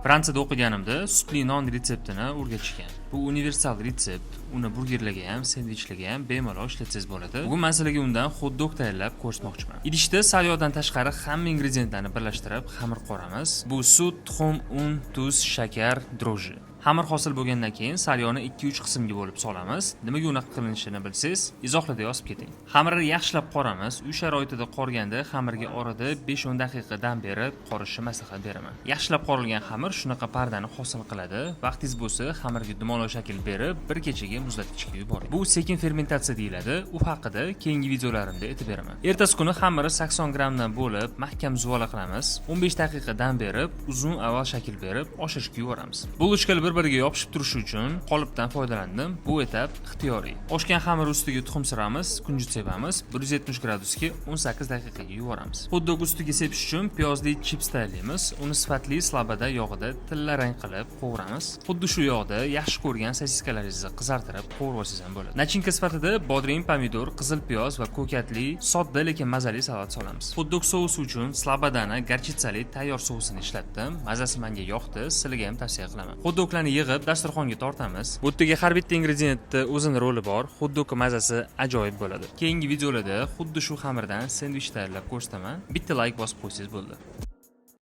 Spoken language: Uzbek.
Fransiyada o'qiganimda sutli non retseptini o'rgatishgan. Bu universal retsept. Uni burgerlarga ham, sendvichlarga ham bemalol ishlatsangiz bo'ladi. Bugun men sizlarga undan hot-dog tayyorlab ko'rsatmoqchiman. Idishda salyodan tashqari hamma ingrediyentlarni birlashtirib xamir qoramiz. Bu sut, tuxum, un, tuz, shakar, dro'jji. Xamir hosil bo'lgandan keyin salyoni 2-3 qismga bo'lib solamiz. Nimaga unaqa qilinishini bilsangiz, izohlarda yozib keting. Xamirni yaxshilab qoramiz. Uy sharoitida qorganda xamirga orada 5-10 daqiqa dam berib qorishni maslahat beraman. Yaxshilab qorilgan xamir shunaqa pardani hosil qiladi. Vaqtingiz bo'lsa, xamirga dumaloq shakl berib, bir kechaga muzlatgichga yuboring. Bu sekin fermentatsiya deyiladi. U haqida keyingi videolarimda aytib beraman. Ertasi kuni xamirni 80 grammdan bo'lib, mahkam zuvola qilamiz. 15 daqiqa dam berib, uzun oval shakl berib, oshirishga yuboramiz. Bulochkalar bir-biriga yopishib turishi uchun qolipdan foydalandim. Bu etap ixtiyoriy. Oshgan xamir ustiga tuxum suramiz, kunjut sepamiz, 170 gradusga 18 daqiqaga yuboramiz. Hot-dog ustiga sepish uchun piyozli chips tayyorlaymiz. Uni sifatli slabada yog'ida tillarang qilib qovuramiz. Xuddi shu yog'da yaxshi ko'rgan sosiskalaringizni qizartirib qovurib olsangiz ham bo'ladi. Nachinka sifatida bodring, pomidor, qizil piyoz va ko'katli, sodda lekin mazali salat solamiz. Hot-dog sousi uchun slabadani garchitsali tayyor sousini ishlatdim. Mazasi menga yoqdi, sizlarga ham tavsiya qilaman. Hot-doglarni yig'ib dasturxonga tortamiz. Bu yerga har bitta ingrediyentda o'zining roli bor. Hot-dog mazasi ajoyib bo'ladi. Keyingi videolarda xuddi shu xamirdan sendvich tayyorlab ko'rsataman. Bitta like bosib qo'ysangiz bo'ldi.